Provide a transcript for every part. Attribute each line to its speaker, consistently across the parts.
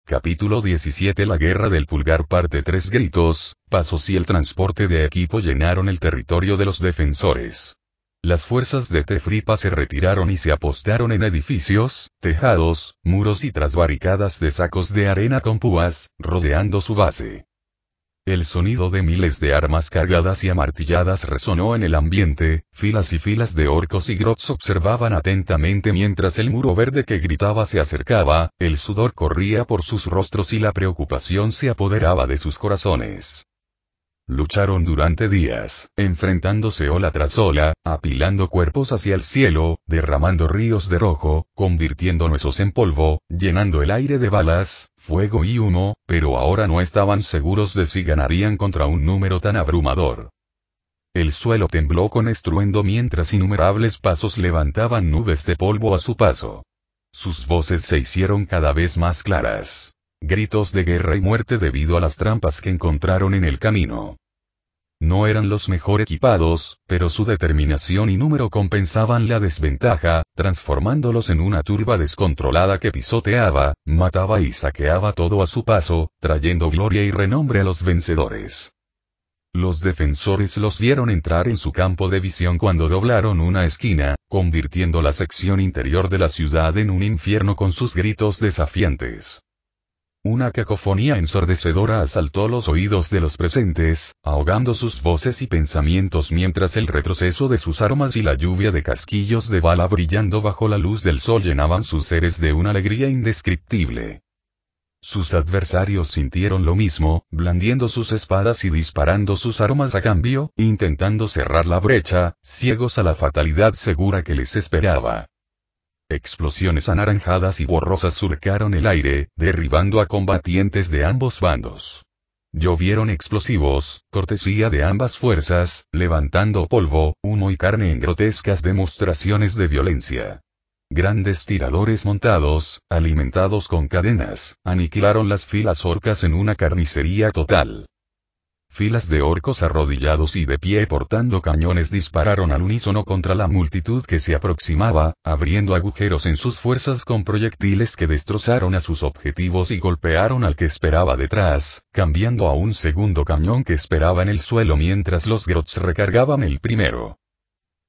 Speaker 1: Capítulo 17 La Guerra del Pulgar Parte 3 Gritos, pasos y el transporte de equipo llenaron el territorio de los defensores. Las fuerzas de Tefripa se retiraron y se apostaron en edificios, tejados, muros y tras barricadas de sacos de arena con púas, rodeando su base. El sonido de miles de armas cargadas y amartilladas resonó en el ambiente, filas y filas de orcos y grots observaban atentamente mientras el muro verde que gritaba se acercaba, el sudor corría por sus rostros y la preocupación se apoderaba de sus corazones. Lucharon durante días, enfrentándose ola tras ola, apilando cuerpos hacia el cielo, derramando ríos de rojo, convirtiendo huesos en polvo, llenando el aire de balas, fuego y humo, pero ahora no estaban seguros de si ganarían contra un número tan abrumador. El suelo tembló con estruendo mientras innumerables pasos levantaban nubes de polvo a su paso. Sus voces se hicieron cada vez más claras. Gritos de guerra y muerte debido a las trampas que encontraron en el camino. No eran los mejor equipados, pero su determinación y número compensaban la desventaja, transformándolos en una turba descontrolada que pisoteaba, mataba y saqueaba todo a su paso, trayendo gloria y renombre a los vencedores. Los defensores los vieron entrar en su campo de visión cuando doblaron una esquina, convirtiendo la sección interior de la ciudad en un infierno con sus gritos desafiantes. Una cacofonía ensordecedora asaltó los oídos de los presentes, ahogando sus voces y pensamientos mientras el retroceso de sus armas y la lluvia de casquillos de bala brillando bajo la luz del sol llenaban sus seres de una alegría indescriptible. Sus adversarios sintieron lo mismo, blandiendo sus espadas y disparando sus armas a cambio, intentando cerrar la brecha, ciegos a la fatalidad segura que les esperaba. Explosiones anaranjadas y borrosas surcaron el aire, derribando a combatientes de ambos bandos. Llovieron explosivos, cortesía de ambas fuerzas, levantando polvo, humo y carne en grotescas demostraciones de violencia. Grandes tiradores montados, alimentados con cadenas, aniquilaron las filas orcas en una carnicería total. Filas de orcos arrodillados y de pie portando cañones dispararon al unísono contra la multitud que se aproximaba, abriendo agujeros en sus fuerzas con proyectiles que destrozaron a sus objetivos y golpearon al que esperaba detrás, cambiando a un segundo cañón que esperaba en el suelo mientras los grots recargaban el primero.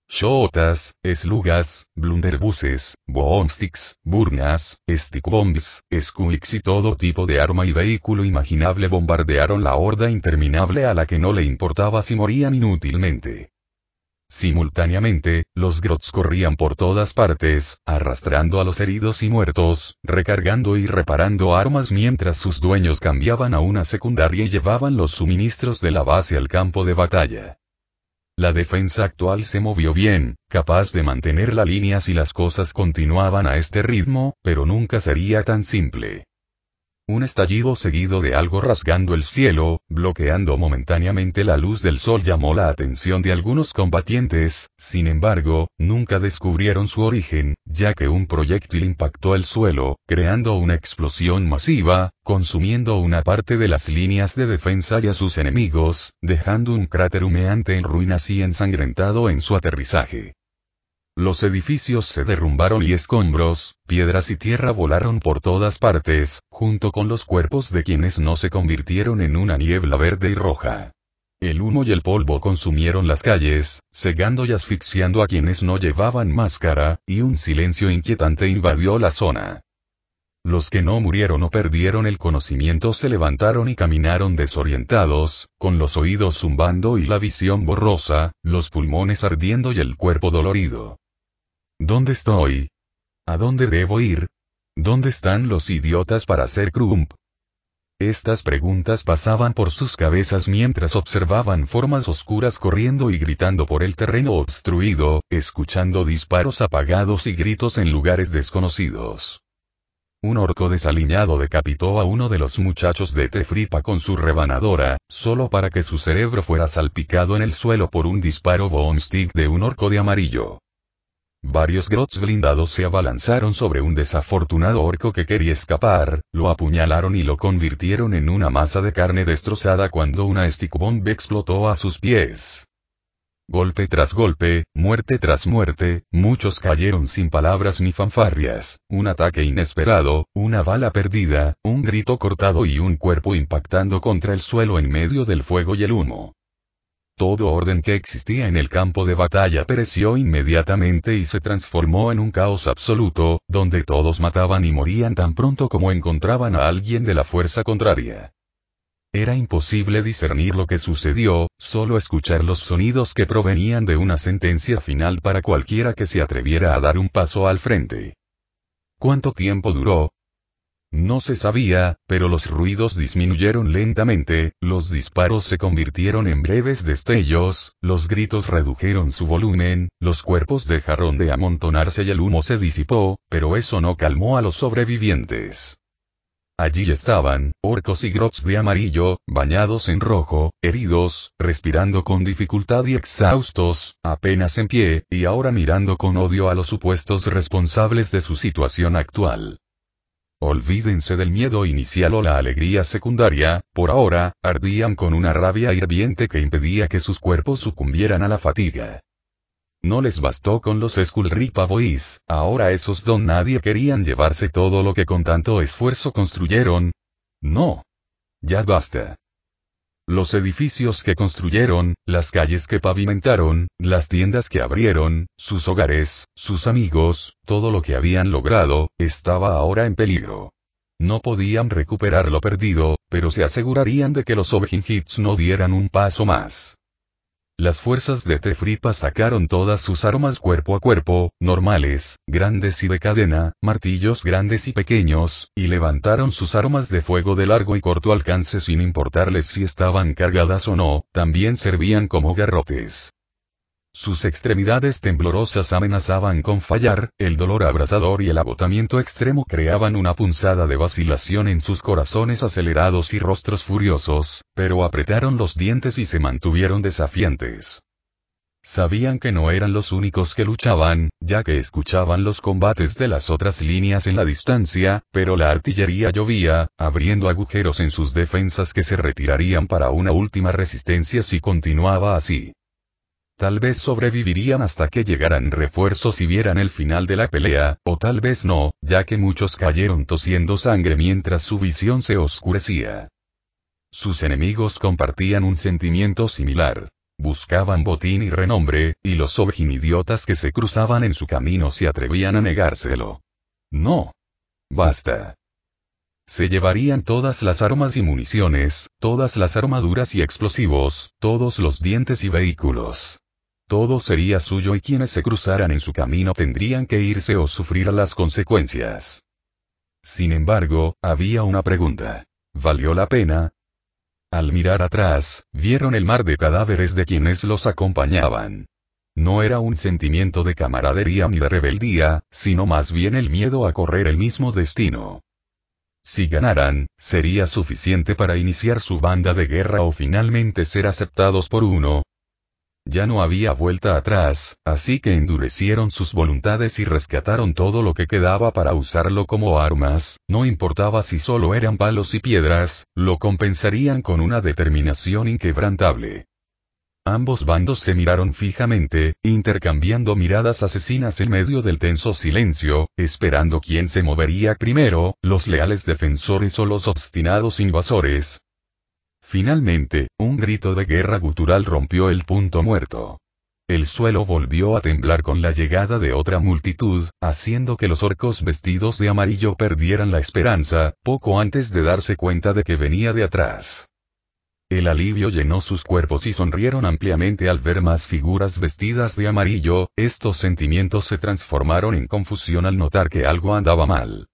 Speaker 1: Shootas, slugas, blunderbusses, boomsticks, burnas, stickbombs, squeaks y todo tipo de arma y vehículo imaginable bombardearon la horda interminable a la que no le importaba si morían inútilmente. Simultáneamente, los grots corrían por todas partes, arrastrando a los heridos y muertos, recargando y reparando armas mientras sus dueños cambiaban a una secundaria y llevaban los suministros de la base al campo de batalla. La defensa actual se movió bien, capaz de mantener la línea si las cosas continuaban a este ritmo, pero nunca sería tan simple. Un estallido seguido de algo rasgando el cielo, bloqueando momentáneamente la luz del sol llamó la atención de algunos combatientes, sin embargo, nunca descubrieron su origen, ya que un proyectil impactó el suelo, creando una explosión masiva, consumiendo una parte de las líneas de defensa y a sus enemigos, dejando un cráter humeante en ruinas y ensangrentado en su aterrizaje. Los edificios se derrumbaron y escombros, piedras y tierra volaron por todas partes, junto con los cuerpos de quienes no se convirtieron en una niebla verde y roja. El humo y el polvo consumieron las calles, cegando y asfixiando a quienes no llevaban máscara, y un silencio inquietante invadió la zona. Los que no murieron o perdieron el conocimiento se levantaron y caminaron desorientados, con los oídos zumbando y la visión borrosa, los pulmones ardiendo y el cuerpo dolorido. ¿Dónde estoy? ¿A dónde debo ir? ¿Dónde están los idiotas para hacer crump? Estas preguntas pasaban por sus cabezas mientras observaban formas oscuras corriendo y gritando por el terreno obstruido, escuchando disparos apagados y gritos en lugares desconocidos. Un orco desaliñado decapitó a uno de los muchachos de Tefripa con su rebanadora, solo para que su cerebro fuera salpicado en el suelo por un disparo boomstick de un orco de amarillo. Varios grots blindados se abalanzaron sobre un desafortunado orco que quería escapar, lo apuñalaron y lo convirtieron en una masa de carne destrozada cuando una stickbomb explotó a sus pies. Golpe tras golpe, muerte tras muerte, muchos cayeron sin palabras ni fanfarrias, un ataque inesperado, una bala perdida, un grito cortado y un cuerpo impactando contra el suelo en medio del fuego y el humo. Todo orden que existía en el campo de batalla pereció inmediatamente y se transformó en un caos absoluto, donde todos mataban y morían tan pronto como encontraban a alguien de la fuerza contraria. Era imposible discernir lo que sucedió, solo escuchar los sonidos que provenían de una sentencia final para cualquiera que se atreviera a dar un paso al frente. ¿Cuánto tiempo duró? No se sabía, pero los ruidos disminuyeron lentamente, los disparos se convirtieron en breves destellos, los gritos redujeron su volumen, los cuerpos dejaron de amontonarse y el humo se disipó, pero eso no calmó a los sobrevivientes. Allí estaban, orcos y grots de amarillo, bañados en rojo, heridos, respirando con dificultad y exhaustos, apenas en pie, y ahora mirando con odio a los supuestos responsables de su situación actual. Olvídense del miedo inicial o la alegría secundaria, por ahora, ardían con una rabia hirviente que impedía que sus cuerpos sucumbieran a la fatiga. No les bastó con los Skullripa Boys, ahora esos don nadie querían llevarse todo lo que con tanto esfuerzo construyeron. No. Ya basta. Los edificios que construyeron, las calles que pavimentaron, las tiendas que abrieron, sus hogares, sus amigos, todo lo que habían logrado, estaba ahora en peligro. No podían recuperar lo perdido, pero se asegurarían de que los Obhinhits no dieran un paso más. Las fuerzas de Tefripa sacaron todas sus armas cuerpo a cuerpo, normales, grandes y de cadena, martillos grandes y pequeños, y levantaron sus armas de fuego de largo y corto alcance sin importarles si estaban cargadas o no, también servían como garrotes. Sus extremidades temblorosas amenazaban con fallar, el dolor abrasador y el agotamiento extremo creaban una punzada de vacilación en sus corazones acelerados y rostros furiosos, pero apretaron los dientes y se mantuvieron desafiantes. Sabían que no eran los únicos que luchaban, ya que escuchaban los combates de las otras líneas en la distancia, pero la artillería llovía, abriendo agujeros en sus defensas que se retirarían para una última resistencia si continuaba así. Tal vez sobrevivirían hasta que llegaran refuerzos y vieran el final de la pelea, o tal vez no, ya que muchos cayeron tosiendo sangre mientras su visión se oscurecía. Sus enemigos compartían un sentimiento similar. Buscaban botín y renombre, y los idiotas que se cruzaban en su camino se atrevían a negárselo. No. Basta. Se llevarían todas las armas y municiones, todas las armaduras y explosivos, todos los dientes y vehículos. Todo sería suyo y quienes se cruzaran en su camino tendrían que irse o sufrir las consecuencias. Sin embargo, había una pregunta. ¿Valió la pena? Al mirar atrás, vieron el mar de cadáveres de quienes los acompañaban. No era un sentimiento de camaradería ni de rebeldía, sino más bien el miedo a correr el mismo destino. Si ganaran, sería suficiente para iniciar su banda de guerra o finalmente ser aceptados por uno. Ya no había vuelta atrás, así que endurecieron sus voluntades y rescataron todo lo que quedaba para usarlo como armas, no importaba si solo eran palos y piedras, lo compensarían con una determinación inquebrantable. Ambos bandos se miraron fijamente, intercambiando miradas asesinas en medio del tenso silencio, esperando quién se movería primero, los leales defensores o los obstinados invasores. Finalmente, un grito de guerra gutural rompió el punto muerto. El suelo volvió a temblar con la llegada de otra multitud, haciendo que los orcos vestidos de amarillo perdieran la esperanza, poco antes de darse cuenta de que venía de atrás. El alivio llenó sus cuerpos y sonrieron ampliamente al ver más figuras vestidas de amarillo, estos sentimientos se transformaron en confusión al notar que algo andaba mal.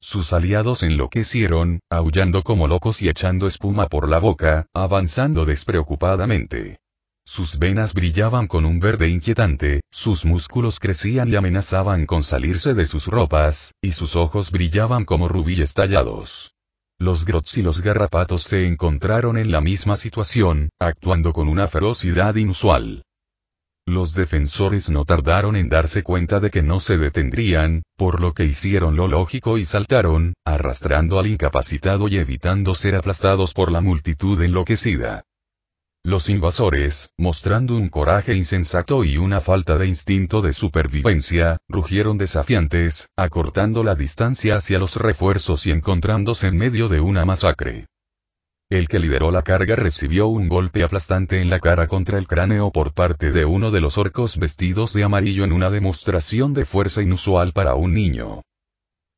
Speaker 1: Sus aliados enloquecieron, aullando como locos y echando espuma por la boca, avanzando despreocupadamente. Sus venas brillaban con un verde inquietante, sus músculos crecían y amenazaban con salirse de sus ropas, y sus ojos brillaban como rubíes tallados. Los grots y los garrapatos se encontraron en la misma situación, actuando con una ferocidad inusual. Los defensores no tardaron en darse cuenta de que no se detendrían, por lo que hicieron lo lógico y saltaron, arrastrando al incapacitado y evitando ser aplastados por la multitud enloquecida. Los invasores, mostrando un coraje insensato y una falta de instinto de supervivencia, rugieron desafiantes, acortando la distancia hacia los refuerzos y encontrándose en medio de una masacre. El que lideró la carga recibió un golpe aplastante en la cara contra el cráneo por parte de uno de los orcos vestidos de amarillo en una demostración de fuerza inusual para un niño.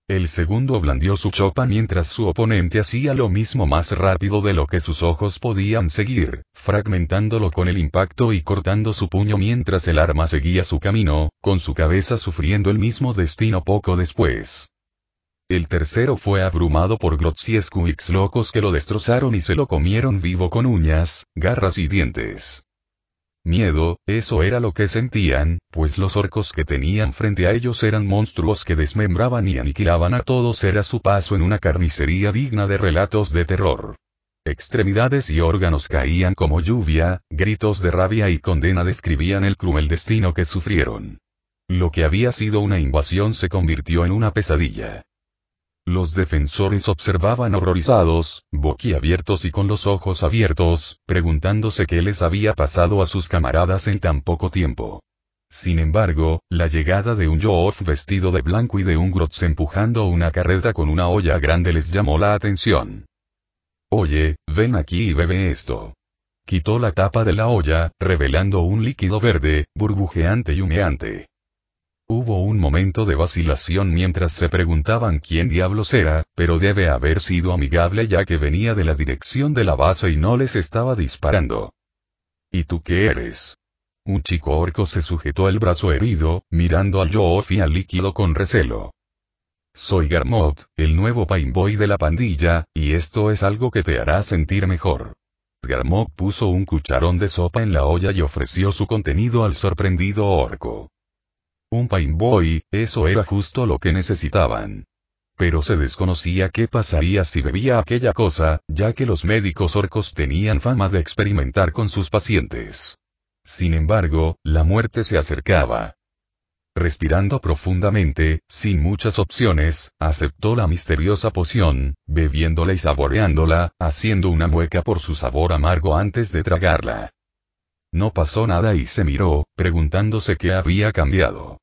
Speaker 1: El segundo blandió su chopa mientras su oponente hacía lo mismo más rápido de lo que sus ojos podían seguir, fragmentándolo con el impacto y cortando su puño mientras el arma seguía su camino, con su cabeza sufriendo el mismo destino poco después. El tercero fue abrumado por Glotzieskuix locos que lo destrozaron y se lo comieron vivo con uñas, garras y dientes. Miedo, eso era lo que sentían, pues los orcos que tenían frente a ellos eran monstruos que desmembraban y aniquilaban a todos. Era su paso en una carnicería digna de relatos de terror. Extremidades y órganos caían como lluvia, gritos de rabia y condena describían el cruel destino que sufrieron. Lo que había sido una invasión se convirtió en una pesadilla. Los defensores observaban horrorizados, boquiabiertos y con los ojos abiertos, preguntándose qué les había pasado a sus camaradas en tan poco tiempo. Sin embargo, la llegada de un Yoff vestido de blanco y de un Grotz empujando una carreta con una olla grande les llamó la atención. «Oye, ven aquí y bebe esto». Quitó la tapa de la olla, revelando un líquido verde, burbujeante y humeante. Hubo un momento de vacilación mientras se preguntaban quién diablos era, pero debe haber sido amigable ya que venía de la dirección de la base y no les estaba disparando. ¿Y tú qué eres? Un chico orco se sujetó el brazo herido, mirando al Yoff y al líquido con recelo. Soy Garmot, el nuevo Painboy de la pandilla, y esto es algo que te hará sentir mejor. Garmot puso un cucharón de sopa en la olla y ofreció su contenido al sorprendido orco. Un Painboy, eso era justo lo que necesitaban. Pero se desconocía qué pasaría si bebía aquella cosa, ya que los médicos orcos tenían fama de experimentar con sus pacientes. Sin embargo, la muerte se acercaba. Respirando profundamente, sin muchas opciones, aceptó la misteriosa poción, bebiéndola y saboreándola, haciendo una mueca por su sabor amargo antes de tragarla. No pasó nada y se miró, preguntándose qué había cambiado.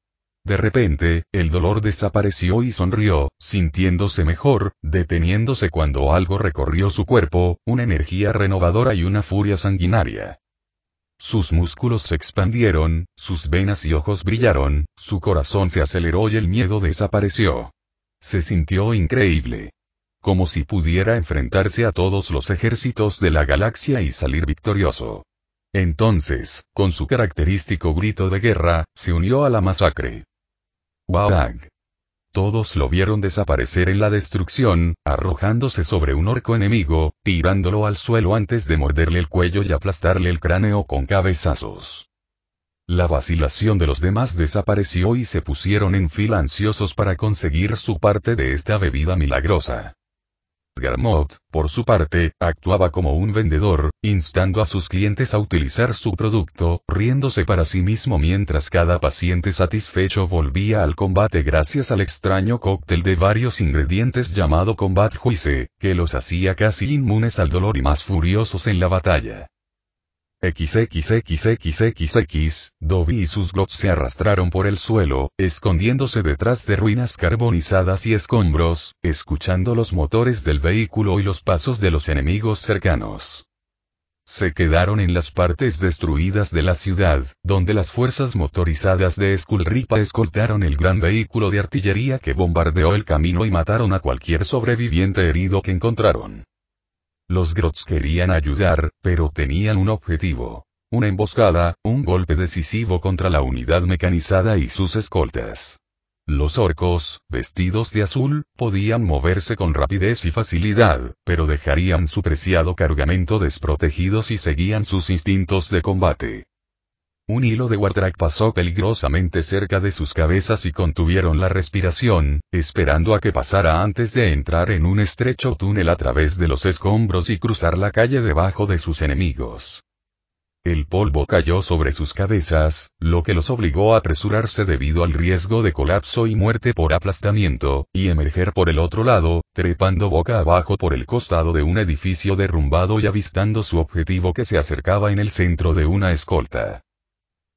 Speaker 1: De repente, el dolor desapareció y sonrió, sintiéndose mejor, deteniéndose cuando algo recorrió su cuerpo, una energía renovadora y una furia sanguinaria. Sus músculos se expandieron, sus venas y ojos brillaron, su corazón se aceleró y el miedo desapareció. Se sintió increíble. Como si pudiera enfrentarse a todos los ejércitos de la galaxia y salir victorioso. Entonces, con su característico grito de guerra, se unió a la masacre. ¡Wag! Todos lo vieron desaparecer en la destrucción, arrojándose sobre un orco enemigo, tirándolo al suelo antes de morderle el cuello y aplastarle el cráneo con cabezazos. La vacilación de los demás desapareció y se pusieron en fila ansiosos para conseguir su parte de esta bebida milagrosa. Garmot, por su parte, actuaba como un vendedor, instando a sus clientes a utilizar su producto, riéndose para sí mismo mientras cada paciente satisfecho volvía al combate gracias al extraño cóctel de varios ingredientes llamado Combat Juice, que los hacía casi inmunes al dolor y más furiosos en la batalla. XXXXXX, Dobby y sus Glotz se arrastraron por el suelo, escondiéndose detrás de ruinas carbonizadas y escombros, escuchando los motores del vehículo y los pasos de los enemigos cercanos. Se quedaron en las partes destruidas de la ciudad, donde las fuerzas motorizadas de Skullripa escoltaron el gran vehículo de artillería que bombardeó el camino y mataron a cualquier sobreviviente herido que encontraron. Los Grotz querían ayudar, pero tenían un objetivo. Una emboscada, un golpe decisivo contra la unidad mecanizada y sus escoltas. Los orcos, vestidos de azul, podían moverse con rapidez y facilidad, pero dejarían su preciado cargamento desprotegido si seguían sus instintos de combate. Un hilo de Wartrak pasó peligrosamente cerca de sus cabezas y contuvieron la respiración, esperando a que pasara antes de entrar en un estrecho túnel a través de los escombros y cruzar la calle debajo de sus enemigos. El polvo cayó sobre sus cabezas, lo que los obligó a apresurarse debido al riesgo de colapso y muerte por aplastamiento, y emerger por el otro lado, trepando boca abajo por el costado de un edificio derrumbado y avistando su objetivo que se acercaba en el centro de una escolta.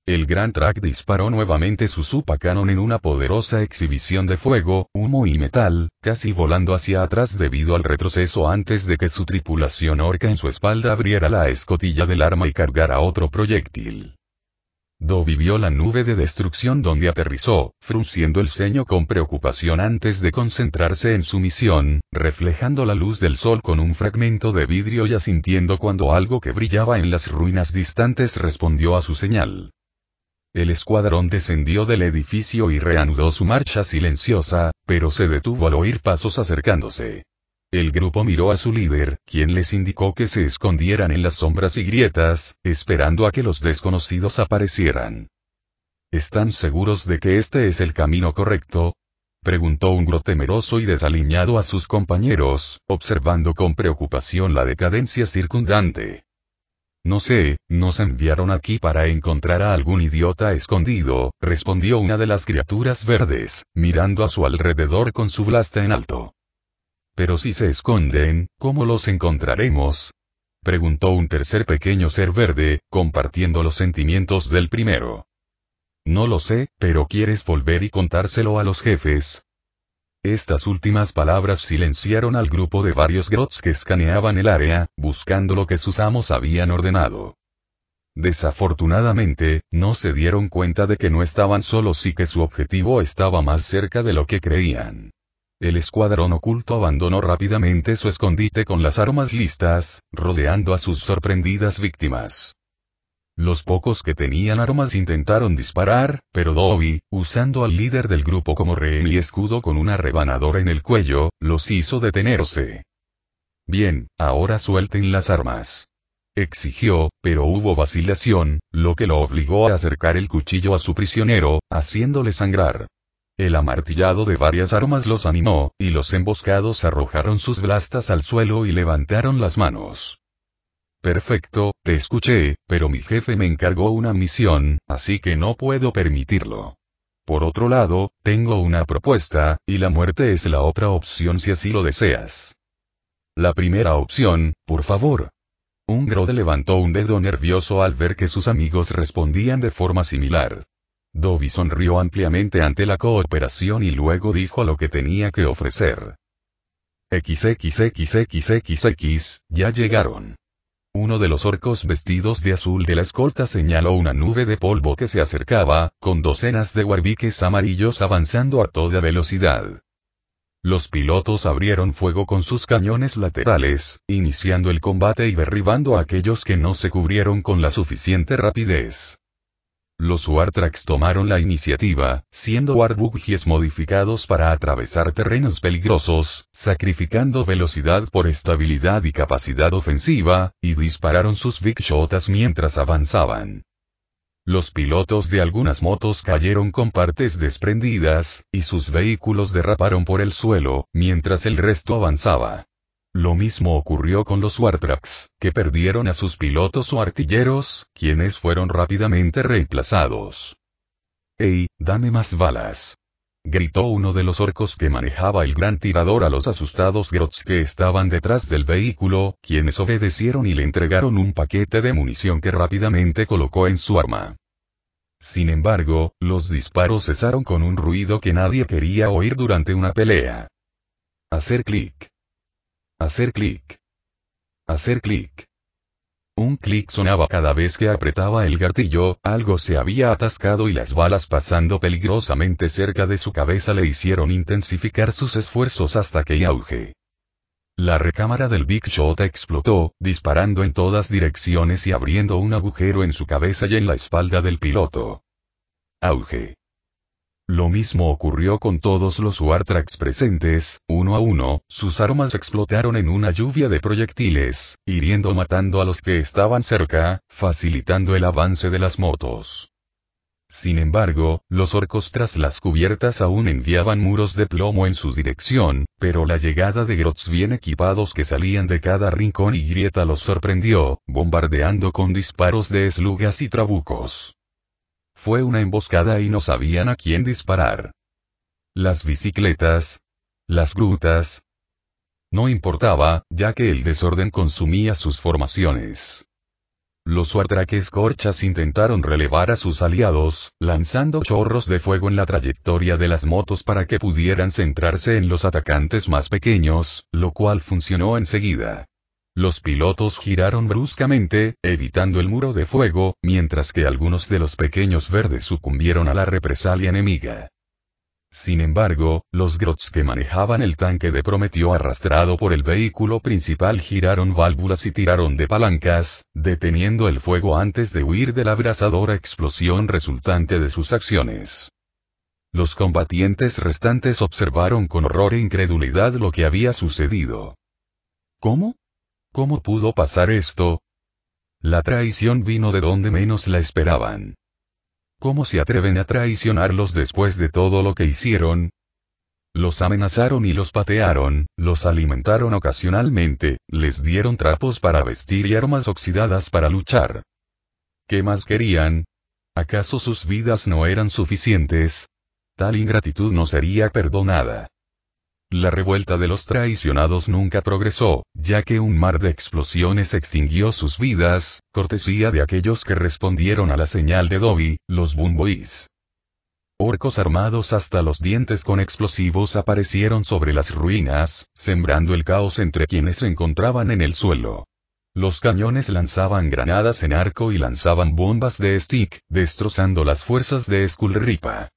Speaker 1: El Gran Track disparó nuevamente su Super Cannon en una poderosa exhibición de fuego, humo y metal, casi volando hacia atrás debido al retroceso antes de que su tripulación orca en su espalda abriera la escotilla del arma y cargara otro proyectil. Dobby vio la nube de destrucción donde aterrizó, frunciendo el ceño con preocupación antes de concentrarse en su misión, reflejando la luz del sol con un fragmento de vidrio y asintiendo cuando algo que brillaba en las ruinas distantes respondió a su señal. El escuadrón descendió del edificio y reanudó su marcha silenciosa, pero se detuvo al oír pasos acercándose. El grupo miró a su líder, quien les indicó que se escondieran en las sombras y grietas, esperando a que los desconocidos aparecieran. ¿Están seguros de que este es el camino correcto?, preguntó un Grot temeroso y desaliñado a sus compañeros, observando con preocupación la decadencia circundante. No sé, nos enviaron aquí para encontrar a algún idiota escondido, respondió una de las criaturas verdes, mirando a su alrededor con su blasta en alto. Pero si se esconden, ¿cómo los encontraremos?, preguntó un tercer pequeño ser verde, compartiendo los sentimientos del primero. No lo sé, pero ¿quieres volver y contárselo a los jefes? Estas últimas palabras silenciaron al grupo de varios Grots que escaneaban el área, buscando lo que sus amos habían ordenado. Desafortunadamente, no se dieron cuenta de que no estaban solos y que su objetivo estaba más cerca de lo que creían. El escuadrón oculto abandonó rápidamente su escondite con las armas listas, rodeando a sus sorprendidas víctimas. Los pocos que tenían armas intentaron disparar, pero Dobby, usando al líder del grupo como rehén y escudo con una rebanadora en el cuello, los hizo detenerse. Bien, ahora suelten las armas, exigió, pero hubo vacilación, lo que lo obligó a acercar el cuchillo a su prisionero, haciéndole sangrar. El amartillado de varias armas los animó, y los emboscados arrojaron sus blastas al suelo y levantaron las manos. Perfecto, te escuché, pero mi jefe me encargó una misión, así que no puedo permitirlo. Por otro lado, tengo una propuesta, y la muerte es la otra opción si así lo deseas. La primera opción, por favor. Un Grot levantó un dedo nervioso al ver que sus amigos respondían de forma similar. Dobby sonrió ampliamente ante la cooperación y luego dijo lo que tenía que ofrecer. XXXXXX, ya llegaron. Uno de los orcos vestidos de azul de la escolta señaló una nube de polvo que se acercaba, con docenas de guarbiques amarillos avanzando a toda velocidad. Los pilotos abrieron fuego con sus cañones laterales, iniciando el combate y derribando a aquellos que no se cubrieron con la suficiente rapidez. Los Wartrax tomaron la iniciativa, siendo Warbuggies modificados para atravesar terrenos peligrosos, sacrificando velocidad por estabilidad y capacidad ofensiva, y dispararon sus Big Shotas mientras avanzaban. Los pilotos de algunas motos cayeron con partes desprendidas, y sus vehículos derraparon por el suelo, mientras el resto avanzaba. Lo mismo ocurrió con los Wartrax, que perdieron a sus pilotos o artilleros, quienes fueron rápidamente reemplazados. ¡Ey, dame más balas!, gritó uno de los orcos que manejaba el gran tirador a los asustados Grots que estaban detrás del vehículo, quienes obedecieron y le entregaron un paquete de munición que rápidamente colocó en su arma. Sin embargo, los disparos cesaron con un ruido que nadie quería oír durante una pelea. Hacer clic. Hacer clic. Hacer clic. Un clic sonaba cada vez que apretaba el gatillo, algo se había atascado y las balas pasando peligrosamente cerca de su cabeza le hicieron intensificar sus esfuerzos hasta que auge. La recámara del Big Shot explotó, disparando en todas direcciones y abriendo un agujero en su cabeza y en la espalda del piloto. Auge. Lo mismo ocurrió con todos los Wartrax presentes, uno a uno, sus armas explotaron en una lluvia de proyectiles, hiriendo o matando a los que estaban cerca, facilitando el avance de las motos. Sin embargo, los orcos tras las cubiertas aún enviaban muros de plomo en su dirección, pero la llegada de grots bien equipados que salían de cada rincón y grieta los sorprendió, bombardeando con disparos de eslugas y trabucos. Fue una emboscada y no sabían a quién disparar. Las bicicletas, las grutas. No importaba, ya que el desorden consumía sus formaciones. Los Wartraques Corchas intentaron relevar a sus aliados, lanzando chorros de fuego en la trayectoria de las motos para que pudieran centrarse en los atacantes más pequeños, lo cual funcionó enseguida. Los pilotos giraron bruscamente, evitando el muro de fuego, mientras que algunos de los pequeños verdes sucumbieron a la represalia enemiga. Sin embargo, los grots que manejaban el tanque de Prometeo arrastrado por el vehículo principal giraron válvulas y tiraron de palancas, deteniendo el fuego antes de huir de la abrasadora explosión resultante de sus acciones. Los combatientes restantes observaron con horror e incredulidad lo que había sucedido. ¿Cómo? ¿Cómo pudo pasar esto? La traición vino de donde menos la esperaban. ¿Cómo se atreven a traicionarlos después de todo lo que hicieron? Los amenazaron y los patearon, los alimentaron ocasionalmente, les dieron trapos para vestir y armas oxidadas para luchar. ¿Qué más querían? ¿Acaso sus vidas no eran suficientes? Tal ingratitud no sería perdonada. La revuelta de los traicionados nunca progresó, ya que un mar de explosiones extinguió sus vidas, cortesía de aquellos que respondieron a la señal de Dobby, los Boomboys. Orcos armados hasta los dientes con explosivos aparecieron sobre las ruinas, sembrando el caos entre quienes se encontraban en el suelo. Los cañones lanzaban granadas en arco y lanzaban bombas de stick, destrozando las fuerzas de Skullripa.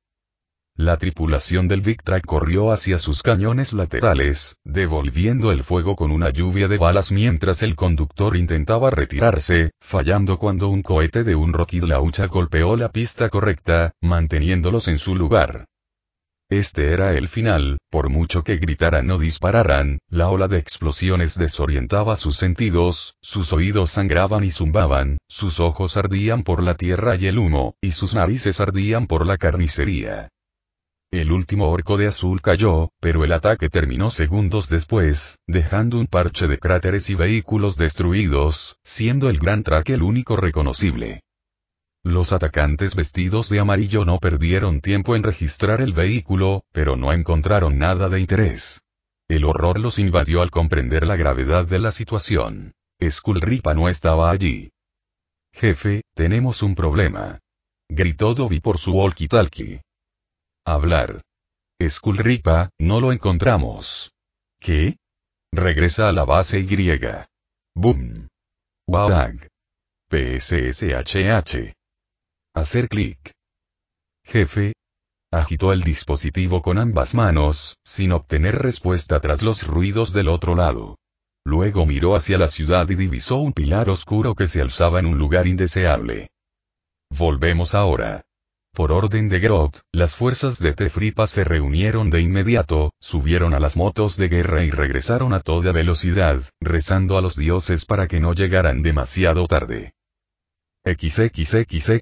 Speaker 1: La tripulación del Victrack corrió hacia sus cañones laterales, devolviendo el fuego con una lluvia de balas mientras el conductor intentaba retirarse, fallando cuando un cohete de un Rocket Launcher golpeó la pista correcta, manteniéndolos en su lugar. Este era el final, por mucho que gritaran o dispararan, la ola de explosiones desorientaba sus sentidos, sus oídos sangraban y zumbaban, sus ojos ardían por la tierra y el humo, y sus narices ardían por la carnicería. El último orco de azul cayó, pero el ataque terminó segundos después, dejando un parche de cráteres y vehículos destruidos, siendo el Grand Track el único reconocible. Los atacantes vestidos de amarillo no perdieron tiempo en registrar el vehículo, pero no encontraron nada de interés. El horror los invadió al comprender la gravedad de la situación. Skullripa no estaba allí. «Jefe, tenemos un problema», gritó Dobby por su walkie-talkie. Hablar. Skullripa, no lo encontramos. ¿Qué? Regresa a la base Y. Boom. WAG. PSSHH. Hacer clic. Jefe. Agitó el dispositivo con ambas manos, sin obtener respuesta tras los ruidos del otro lado. Luego miró hacia la ciudad y divisó un pilar oscuro que se alzaba en un lugar indeseable. Volvemos ahora. Por orden de Grodd, las fuerzas de Tefripa se reunieron de inmediato, subieron a las motos de guerra y regresaron a toda velocidad, rezando a los dioses para que no llegaran demasiado tarde. XXXXXX,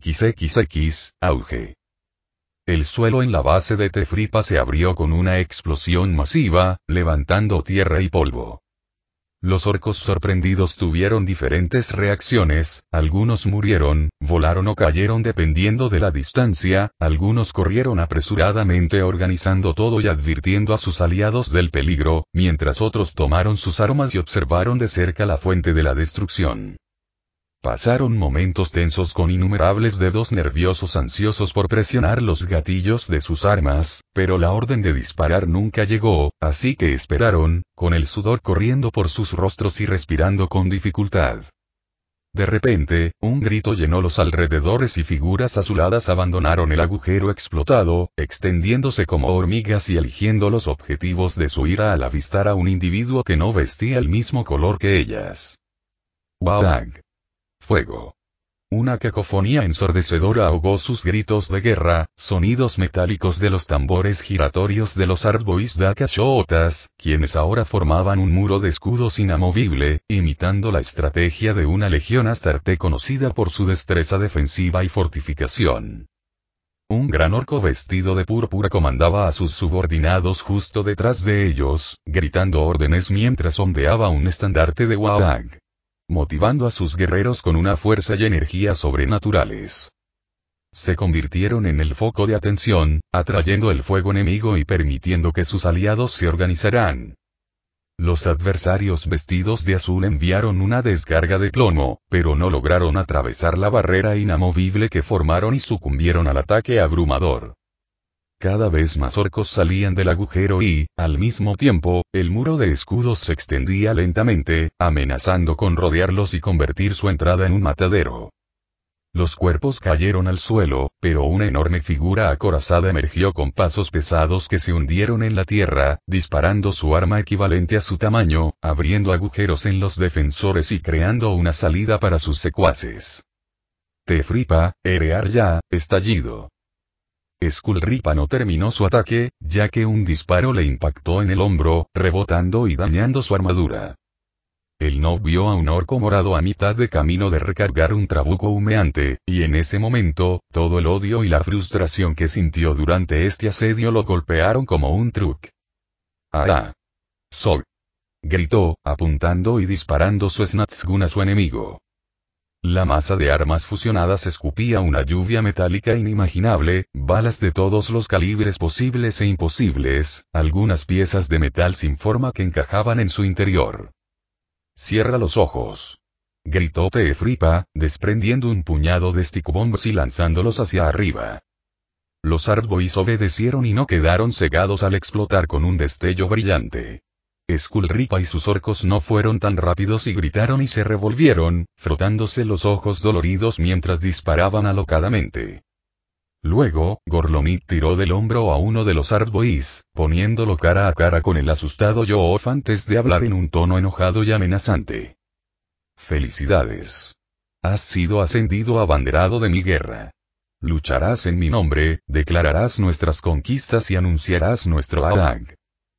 Speaker 1: auge. El suelo en la base de Tefripa se abrió con una explosión masiva, levantando tierra y polvo. Los orcos sorprendidos tuvieron diferentes reacciones, algunos murieron, volaron o cayeron dependiendo de la distancia, algunos corrieron apresuradamente organizando todo y advirtiendo a sus aliados del peligro, mientras otros tomaron sus armas y observaron de cerca la fuente de la destrucción. Pasaron momentos tensos con innumerables dedos nerviosos ansiosos por presionar los gatillos de sus armas, pero la orden de disparar nunca llegó, así que esperaron, con el sudor corriendo por sus rostros y respirando con dificultad. De repente, un grito llenó los alrededores y figuras azuladas abandonaron el agujero explotado, extendiéndose como hormigas y eligiendo los objetivos de su ira al avistar a un individuo que no vestía el mismo color que ellas. ¡Wag! Fuego. Una cacofonía ensordecedora ahogó sus gritos de guerra, sonidos metálicos de los tambores giratorios de los Artboys Dakashootas, quienes ahora formaban un muro de escudos inamovible, imitando la estrategia de una legión astarte conocida por su destreza defensiva y fortificación. Un gran orco vestido de púrpura comandaba a sus subordinados justo detrás de ellos, gritando órdenes mientras ondeaba un estandarte de Waag, motivando a sus guerreros con una fuerza y energía sobrenaturales. Se convirtieron en el foco de atención, atrayendo el fuego enemigo y permitiendo que sus aliados se organizaran. Los adversarios vestidos de azul enviaron una descarga de plomo, pero no lograron atravesar la barrera inamovible que formaron y sucumbieron al ataque abrumador. Cada vez más orcos salían del agujero y, al mismo tiempo, el muro de escudos se extendía lentamente, amenazando con rodearlos y convertir su entrada en un matadero. Los cuerpos cayeron al suelo, pero una enorme figura acorazada emergió con pasos pesados que se hundieron en la tierra, disparando su arma equivalente a su tamaño, abriendo agujeros en los defensores y creando una salida para sus secuaces. Tefripa, Erear ya, estallido. Skullripa no terminó su ataque, ya que un disparo le impactó en el hombro, rebotando y dañando su armadura. El no vio a un orco morado a mitad de camino de recargar un trabuco humeante, y en ese momento, todo el odio y la frustración que sintió durante este asedio lo golpearon como un truc. ¡Ah! ¡Sog! Gritó, apuntando y disparando su Snatsgun a su enemigo. La masa de armas fusionadas escupía una lluvia metálica inimaginable, balas de todos los calibres posibles e imposibles, algunas piezas de metal sin forma que encajaban en su interior. «Cierra los ojos», gritó Tefripa, desprendiendo un puñado de stick bombs y lanzándolos hacia arriba. Los Ardboys obedecieron y no quedaron cegados al explotar con un destello brillante. Skullripa y sus orcos no fueron tan rápidos y gritaron y se revolvieron, frotándose los ojos doloridos mientras disparaban alocadamente. Luego, Gorlonit tiró del hombro a uno de los Ardboys, poniéndolo cara a cara con el asustado Yo'of antes de hablar en un tono enojado y amenazante. «Felicidades. Has sido ascendido abanderado de mi guerra. Lucharás en mi nombre, declararás nuestras conquistas y anunciarás nuestro Aag.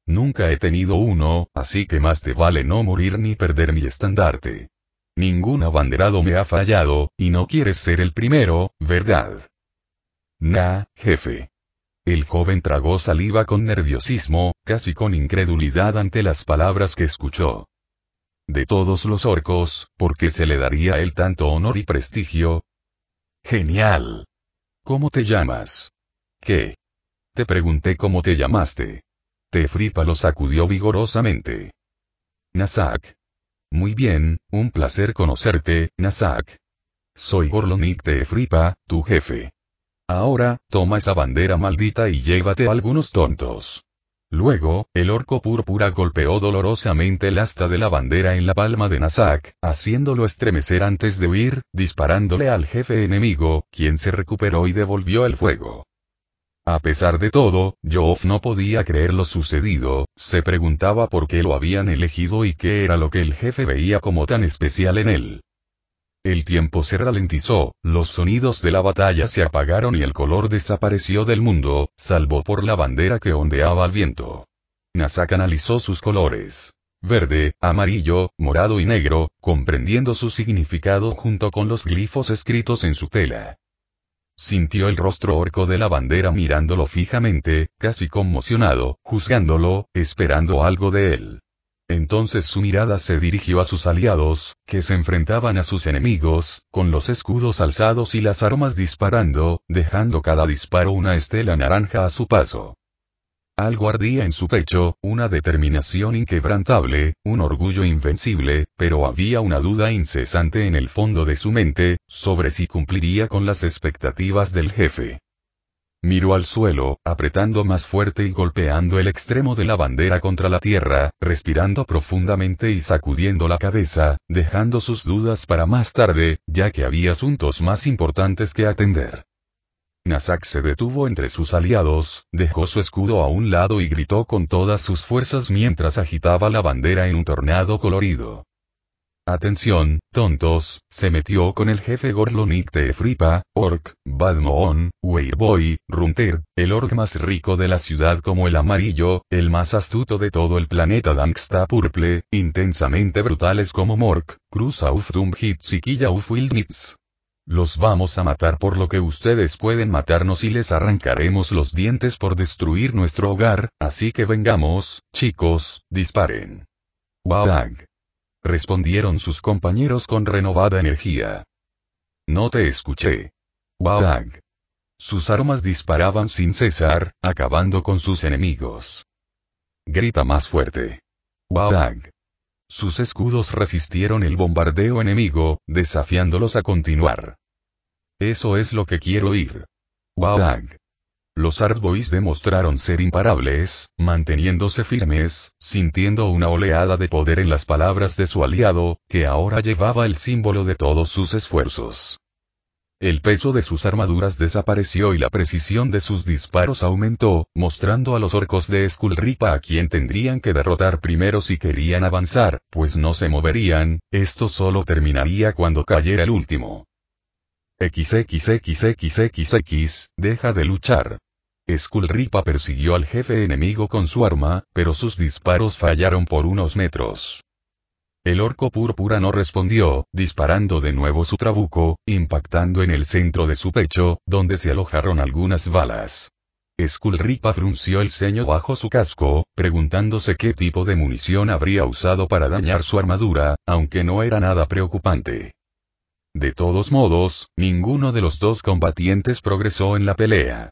Speaker 1: Nunca he tenido uno, así que más te vale no morir ni perder mi estandarte. Ningún abanderado me ha fallado, y no quieres ser el primero, ¿verdad?» «Nah, jefe». El joven tragó saliva con nerviosismo, casi con incredulidad ante las palabras que escuchó. De todos los orcos, ¿por qué se le daría a él tanto honor y prestigio? «Genial. ¿Cómo te llamas?» «¿Qué?» «Te pregunté cómo te llamaste». Tefripa lo sacudió vigorosamente. «Nasak». «Muy bien, un placer conocerte, Nasak. Soy Gorlonit Tefripa, tu jefe. Ahora, toma esa bandera maldita y llévate a algunos tontos». Luego, el orco púrpura golpeó dolorosamente el asta de la bandera en la palma de Nasak, haciéndolo estremecer antes de huir, disparándole al jefe enemigo, quien se recuperó y devolvió el fuego. A pesar de todo, Yo'of no podía creer lo sucedido, se preguntaba por qué lo habían elegido y qué era lo que el jefe veía como tan especial en él. El tiempo se ralentizó, los sonidos de la batalla se apagaron y el color desapareció del mundo, salvo por la bandera que ondeaba al viento. Nasak analizó sus colores: verde, amarillo, morado y negro, comprendiendo su significado junto con los glifos escritos en su tela. Sintió el rostro orco de la bandera mirándolo fijamente, casi conmocionado, juzgándolo, esperando algo de él. Entonces su mirada se dirigió a sus aliados, que se enfrentaban a sus enemigos, con los escudos alzados y las armas disparando, dejando cada disparo una estela naranja a su paso. Algo ardía en su pecho, una determinación inquebrantable, un orgullo invencible, pero había una duda incesante en el fondo de su mente, sobre si cumpliría con las expectativas del jefe. Miró al suelo, apretando más fuerte y golpeando el extremo de la bandera contra la tierra, respirando profundamente y sacudiendo la cabeza, dejando sus dudas para más tarde, ya que había asuntos más importantes que atender. Nasak se detuvo entre sus aliados, dejó su escudo a un lado y gritó con todas sus fuerzas mientras agitaba la bandera en un tornado colorido. «Atención, tontos», se metió con el jefe Gorlonit Tefripa, Orc, Badmoon, Weirboy, Runter, el orc más rico de la ciudad como el amarillo, el más astuto de todo el planeta Danksta Purple, intensamente brutales como Mork, Krusauf Dumhitz y Killauf Wildnitz. Los vamos a matar por lo que ustedes pueden matarnos y les arrancaremos los dientes por destruir nuestro hogar, así que vengamos, chicos, disparen. ¡Wag! Respondieron sus compañeros con renovada energía. No te escuché. ¡Wag! Sus armas disparaban sin cesar, acabando con sus enemigos. Grita más fuerte. ¡Wag! Sus escudos resistieron el bombardeo enemigo, desafiándolos a continuar. Eso es lo que quiero oír. ¡Wag! Los Ardboys demostraron ser imparables, manteniéndose firmes, sintiendo una oleada de poder en las palabras de su aliado, que ahora llevaba el símbolo de todos sus esfuerzos. El peso de sus armaduras desapareció y la precisión de sus disparos aumentó, mostrando a los orcos de Skullripa a quien tendrían que derrotar primero si querían avanzar, pues no se moverían, esto solo terminaría cuando cayera el último. XXXXX, deja de luchar. Skullripa persiguió al jefe enemigo con su arma, pero sus disparos fallaron por unos metros. El orco púrpura no respondió, disparando de nuevo su trabuco, impactando en el centro de su pecho, donde se alojaron algunas balas. Skullripa frunció el ceño bajo su casco, preguntándose qué tipo de munición habría usado para dañar su armadura, aunque no era nada preocupante. De todos modos, ninguno de los dos combatientes progresó en la pelea.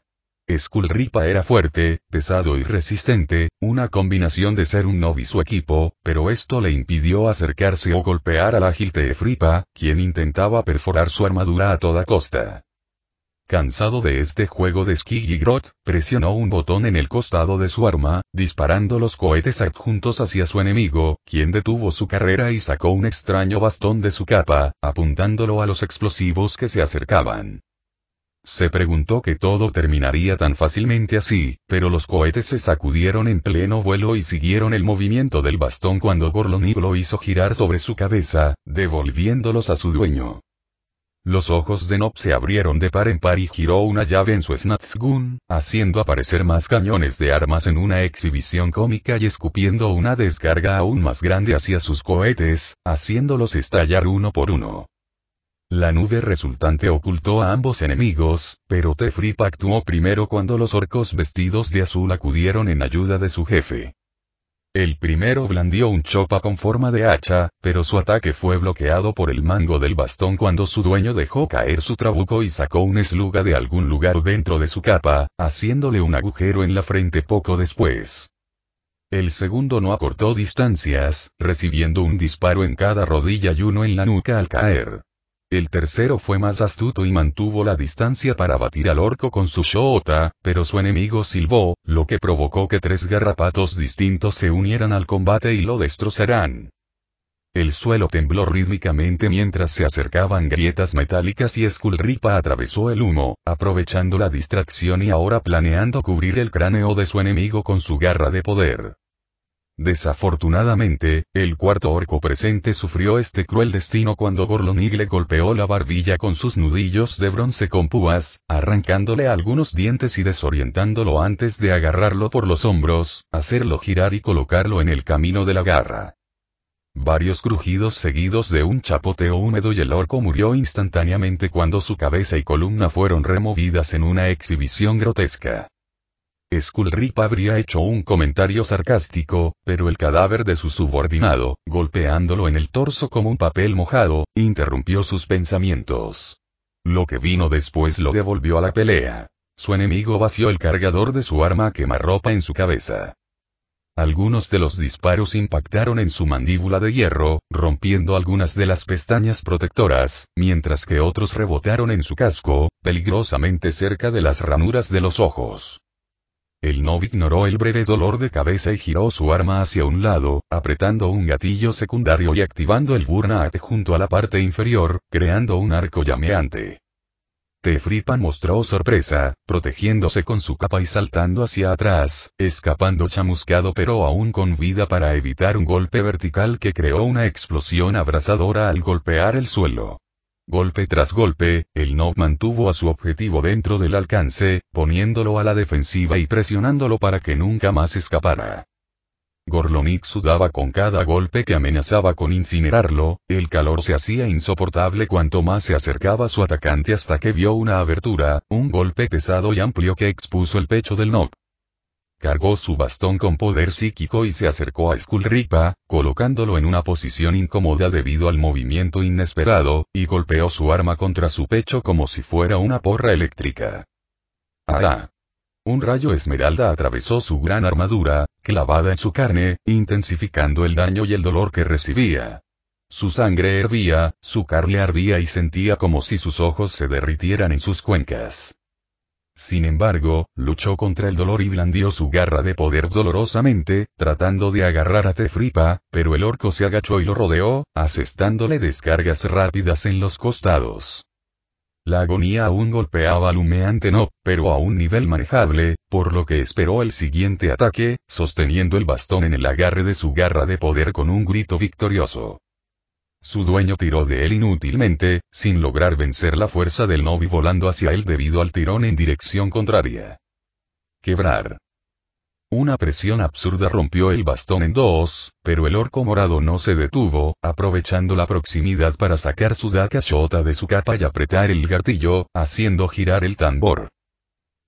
Speaker 1: Skullripa era fuerte, pesado y resistente, una combinación de ser un nob y su equipo, pero esto le impidió acercarse o golpear al ágil Tefripa, quien intentaba perforar su armadura a toda costa. Cansado de este juego de Skilligrot, presionó un botón en el costado de su arma, disparando los cohetes adjuntos hacia su enemigo, quien detuvo su carrera y sacó un extraño bastón de su capa, apuntándolo a los explosivos que se acercaban. Se preguntó que todo terminaría tan fácilmente así, pero los cohetes se sacudieron en pleno vuelo y siguieron el movimiento del bastón cuando Gorlonig lo hizo girar sobre su cabeza, devolviéndolos a su dueño. Los ojos de Nob se abrieron de par en par y giró una llave en su Snatsgun, haciendo aparecer más cañones de armas en una exhibición cómica y escupiendo una descarga aún más grande hacia sus cohetes, haciéndolos estallar uno por uno. La nube resultante ocultó a ambos enemigos, pero Tefripa actuó primero cuando los orcos vestidos de azul acudieron en ayuda de su jefe. El primero blandió un chopa con forma de hacha, pero su ataque fue bloqueado por el mango del bastón cuando su dueño dejó caer su trabuco y sacó un sluga de algún lugar dentro de su capa, haciéndole un agujero en la frente poco después. El segundo no acortó distancias, recibiendo un disparo en cada rodilla y uno en la nuca al caer. El tercero fue más astuto y mantuvo la distancia para batir al orco con su shota, pero su enemigo silbó, lo que provocó que tres garrapatos distintos se unieran al combate y lo destrozaran. El suelo tembló rítmicamente mientras se acercaban grietas metálicas y Skullripa atravesó el humo, aprovechando la distracción y ahora planeando cubrir el cráneo de su enemigo con su garra de poder. Desafortunadamente, el cuarto orco presente sufrió este cruel destino cuando Gorlonig le golpeó la barbilla con sus nudillos de bronce con púas, arrancándole algunos dientes y desorientándolo antes de agarrarlo por los hombros, hacerlo girar y colocarlo en el camino de la garra. Varios crujidos seguidos de un chapoteo húmedo y el orco murió instantáneamente cuando su cabeza y columna fueron removidas en una exhibición grotesca. Skullripa habría hecho un comentario sarcástico, pero el cadáver de su subordinado, golpeándolo en el torso como un papel mojado, interrumpió sus pensamientos. Lo que vino después lo devolvió a la pelea. Su enemigo vació el cargador de su arma a quemarropa en su cabeza. Algunos de los disparos impactaron en su mandíbula de hierro, rompiendo algunas de las pestañas protectoras, mientras que otros rebotaron en su casco, peligrosamente cerca de las ranuras de los ojos. El nob ignoró el breve dolor de cabeza y giró su arma hacia un lado, apretando un gatillo secundario y activando el Burnout junto a la parte inferior, creando un arco llameante. Tefripa mostró sorpresa, protegiéndose con su capa y saltando hacia atrás, escapando chamuscado pero aún con vida para evitar un golpe vertical que creó una explosión abrasadora al golpear el suelo. Golpe tras golpe, el nob mantuvo a su objetivo dentro del alcance, poniéndolo a la defensiva y presionándolo para que nunca más escapara. Gorlonit sudaba con cada golpe que amenazaba con incinerarlo, el calor se hacía insoportable cuanto más se acercaba su atacante hasta que vio una abertura, un golpe pesado y amplio que expuso el pecho del Nob. Cargó su bastón con poder psíquico y se acercó a Skullripa, colocándolo en una posición incómoda debido al movimiento inesperado, y golpeó su arma contra su pecho como si fuera una porra eléctrica. ¡Ah! Un rayo esmeralda atravesó su gran armadura, clavada en su carne, intensificando el daño y el dolor que recibía. Su sangre hervía, su carne ardía y sentía como si sus ojos se derritieran en sus cuencas. Sin embargo, luchó contra el dolor y blandió su garra de poder dolorosamente, tratando de agarrar a Tefripa, pero el orco se agachó y lo rodeó, asestándole descargas rápidas en los costados. La agonía aún golpeaba al humeante Nob, pero a un nivel manejable, por lo que esperó el siguiente ataque, sosteniendo el bastón en el agarre de su garra de poder con un grito victorioso. Su dueño tiró de él inútilmente, sin lograr vencer la fuerza del Nob y volando hacia él debido al tirón en dirección contraria. Quebrar. Una presión absurda rompió el bastón en dos, pero el orco morado no se detuvo, aprovechando la proximidad para sacar su daga shota de su capa y apretar el gatillo, haciendo girar el tambor.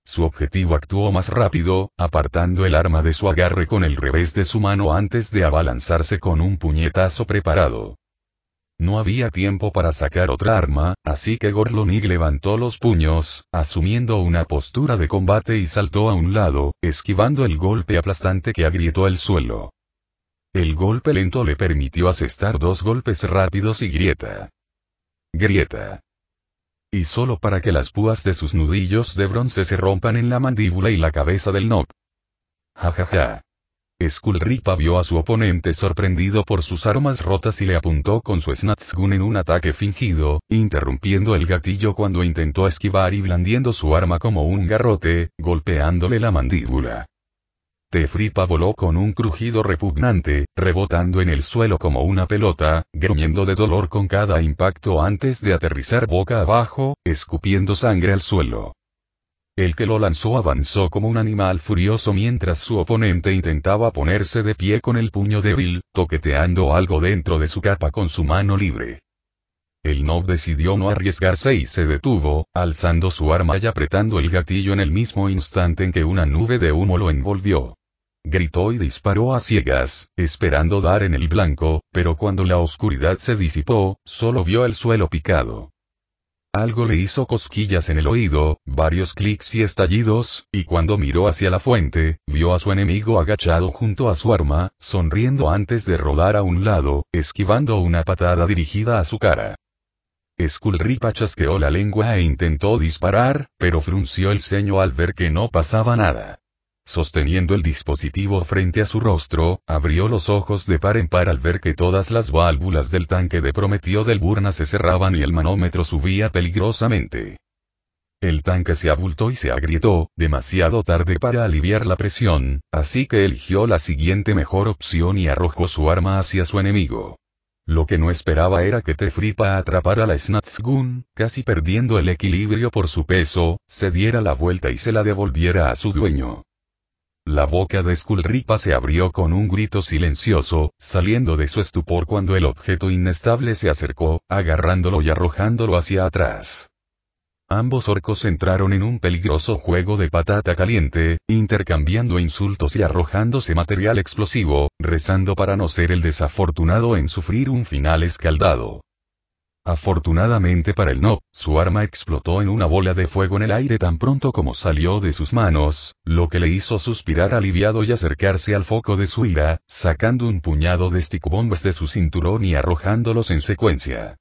Speaker 1: Su objetivo actuó más rápido, apartando el arma de su agarre con el revés de su mano antes de abalanzarse con un puñetazo preparado. No había tiempo para sacar otra arma, así que Gorlonig levantó los puños, asumiendo una postura de combate y saltó a un lado, esquivando el golpe aplastante que agrietó el suelo. El golpe lento le permitió asestar dos golpes rápidos y grieta. Grieta. Y solo para que las púas de sus nudillos de bronce se rompan en la mandíbula y la cabeza del Nob. Jajaja. Skullripa vio a su oponente sorprendido por sus armas rotas y le apuntó con su Snatsgun en un ataque fingido, interrumpiendo el gatillo cuando intentó esquivar y blandiendo su arma como un garrote, golpeándole la mandíbula. Tefripa voló con un crujido repugnante, rebotando en el suelo como una pelota, gruñendo de dolor con cada impacto antes de aterrizar boca abajo, escupiendo sangre al suelo. El que lo lanzó avanzó como un animal furioso mientras su oponente intentaba ponerse de pie con el puño débil, toqueteando algo dentro de su capa con su mano libre. El Nob decidió no arriesgarse y se detuvo, alzando su arma y apretando el gatillo en el mismo instante en que una nube de humo lo envolvió. Gritó y disparó a ciegas, esperando dar en el blanco, pero cuando la oscuridad se disipó, solo vio el suelo picado. Algo le hizo cosquillas en el oído, varios clics y estallidos, y cuando miró hacia la fuente, vio a su enemigo agachado junto a su arma, sonriendo antes de rodar a un lado, esquivando una patada dirigida a su cara. Skullripa chasqueó la lengua e intentó disparar, pero frunció el ceño al ver que no pasaba nada. Sosteniendo el dispositivo frente a su rostro, abrió los ojos de par en par al ver que todas las válvulas del tanque de Prometeo del Burna se cerraban y el manómetro subía peligrosamente. El tanque se abultó y se agrietó, demasiado tarde para aliviar la presión, así que eligió la siguiente mejor opción y arrojó su arma hacia su enemigo. Lo que no esperaba era que Tefripa atrapara la Snatsgun, casi perdiendo el equilibrio por su peso, se diera la vuelta y se la devolviera a su dueño. La boca de Skullripa se abrió con un grito silencioso, saliendo de su estupor cuando el objeto inestable se acercó, agarrándolo y arrojándolo hacia atrás. Ambos orcos entraron en un peligroso juego de patata caliente, intercambiando insultos y arrojándose material explosivo, rezando para no ser el desafortunado en sufrir un final escaldado. Afortunadamente para el Nob, su arma explotó en una bola de fuego en el aire tan pronto como salió de sus manos, lo que le hizo suspirar aliviado y acercarse al foco de su ira, sacando un puñado de stick bombs de su cinturón y arrojándolos en secuencia.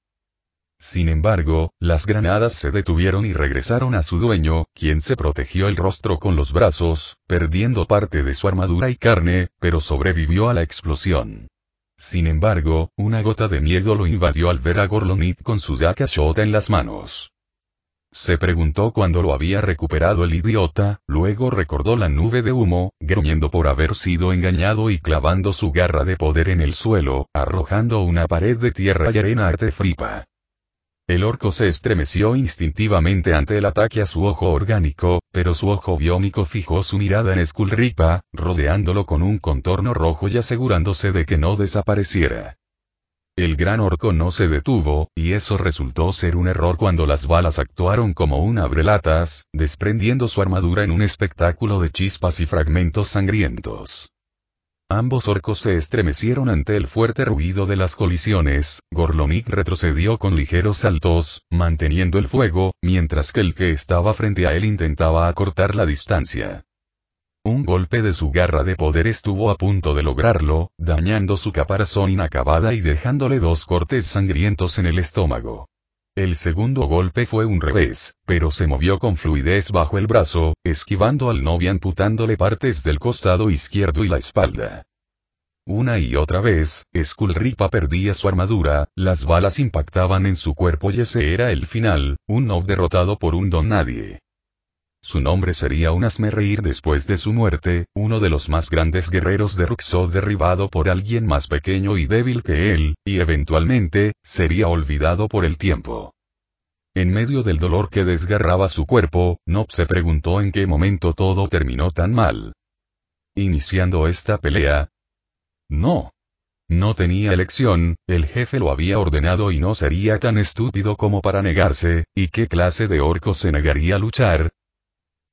Speaker 1: Sin embargo, las granadas se detuvieron y regresaron a su dueño, quien se protegió el rostro con los brazos, perdiendo parte de su armadura y carne, pero sobrevivió a la explosión. Sin embargo, una gota de miedo lo invadió al ver a Gorlonit con su daga shota en las manos. Se preguntó cuándo lo había recuperado el idiota, luego recordó la nube de humo, gruñendo por haber sido engañado y clavando su garra de poder en el suelo, arrojando una pared de tierra y arena a Tefripa. El orco se estremeció instintivamente ante el ataque a su ojo orgánico, pero su ojo biónico fijó su mirada en Skullripa, rodeándolo con un contorno rojo y asegurándose de que no desapareciera. El gran orco no se detuvo, y eso resultó ser un error cuando las balas actuaron como un abrelatas, desprendiendo su armadura en un espectáculo de chispas y fragmentos sangrientos. Ambos orcos se estremecieron ante el fuerte ruido de las colisiones. Gorlonik retrocedió con ligeros saltos, manteniendo el fuego, mientras que el que estaba frente a él intentaba acortar la distancia. Un golpe de su garra de poder estuvo a punto de lograrlo, dañando su caparazón inacabada y dejándole 2 cortes sangrientos en el estómago. El segundo golpe fue un revés, pero se movió con fluidez bajo el brazo, esquivando al novio amputándole partes del costado izquierdo y la espalda. Una y otra vez, Skullripa perdía su armadura, las balas impactaban en su cuerpo y ese era el final, un Nob derrotado por un don nadie. Su nombre sería un hazmerreír después de su muerte, uno de los más grandes guerreros de Ruxod derribado por alguien más pequeño y débil que él, y eventualmente, sería olvidado por el tiempo. En medio del dolor que desgarraba su cuerpo, Nob se preguntó en qué momento todo terminó tan mal. Iniciando esta pelea. No. No tenía elección, el jefe lo había ordenado y no sería tan estúpido como para negarse, ¿y qué clase de orco se negaría a luchar?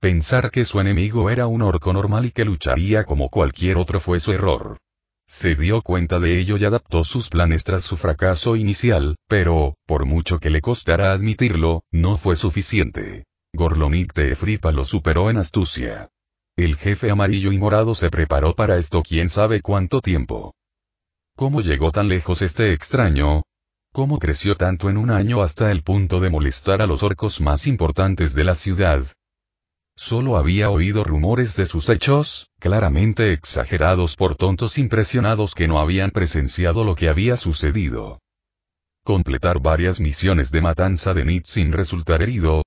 Speaker 1: Pensar que su enemigo era un orco normal y que lucharía como cualquier otro fue su error. Se dio cuenta de ello y adaptó sus planes tras su fracaso inicial, pero, por mucho que le costara admitirlo, no fue suficiente. Gorlonik Tefripa lo superó en astucia. El jefe amarillo y morado se preparó para esto quién sabe cuánto tiempo. ¿Cómo llegó tan lejos este extraño? ¿Cómo creció tanto en un año hasta el punto de molestar a los orcos más importantes de la ciudad? Solo había oído rumores de sus hechos, claramente exagerados por tontos impresionados que no habían presenciado lo que había sucedido. Completar varias misiones de matanza de Nid sin resultar herido.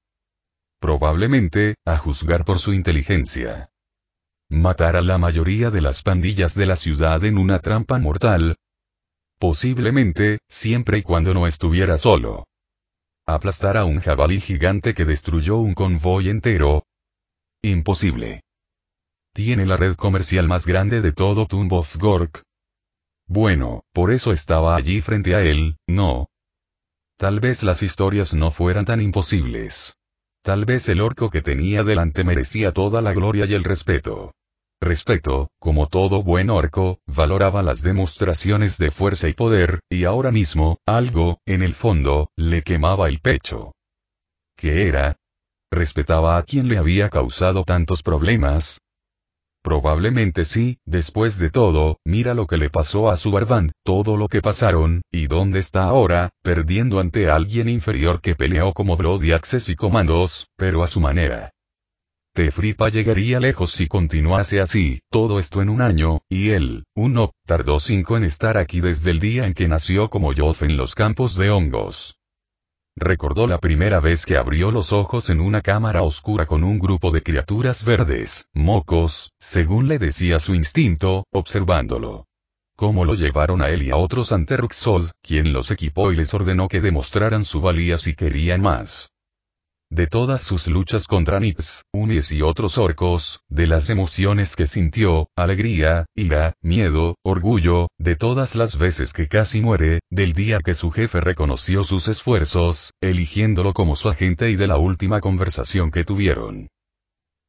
Speaker 1: Probablemente, a juzgar por su inteligencia. Matar a la mayoría de las pandillas de la ciudad en una trampa mortal. Posiblemente, siempre y cuando no estuviera solo. Aplastar a un jabalí gigante que destruyó un convoy entero. Imposible. Tiene la red comercial más grande de todo Tumbofgork. Bueno, por eso estaba allí frente a él, ¿no? Tal vez las historias no fueran tan imposibles. Tal vez el orco que tenía delante merecía toda la gloria y el respeto. Respeto, como todo buen orco, valoraba las demostraciones de fuerza y poder, y ahora mismo, algo, en el fondo, le quemaba el pecho. ¿Qué era? ¿Respetaba a quien le había causado tantos problemas? Probablemente sí, después de todo, mira lo que le pasó a su Barband, todo lo que pasaron, y dónde está ahora, perdiendo ante alguien inferior que peleó como Bloody Axes y comandos, pero a su manera. Tefripa llegaría lejos si continuase así, todo esto en un año, y él, un Nob, tardó 5 en estar aquí desde el día en que nació como Yoth en los campos de hongos. Recordó la primera vez que abrió los ojos en una cámara oscura con un grupo de criaturas verdes, mocos, según le decía su instinto, observándolo. Cómo lo llevaron a él y a otros ante Ruxod, quien los equipó y les ordenó que demostraran su valía si querían más. De todas sus luchas contra Nix, Unis y otros orcos, de las emociones que sintió, alegría, ira, miedo, orgullo, de todas las veces que casi muere, del día que su jefe reconoció sus esfuerzos, eligiéndolo como su agente y de la última conversación que tuvieron.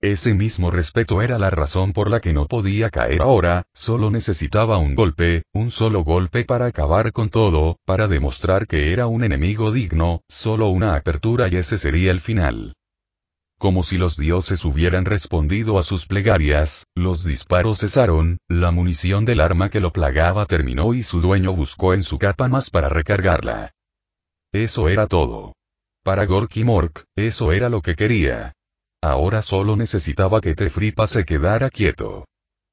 Speaker 1: Ese mismo respeto era la razón por la que no podía caer ahora, solo necesitaba un solo golpe para acabar con todo, para demostrar que era un enemigo digno, solo una apertura y ese sería el final. Como si los dioses hubieran respondido a sus plegarias, los disparos cesaron, la munición del arma que lo plagaba terminó y su dueño buscó en su capa más para recargarla. Eso era todo. Para Gorky Mork, eso era lo que quería. Ahora solo necesitaba que Tefripa se quedara quieto.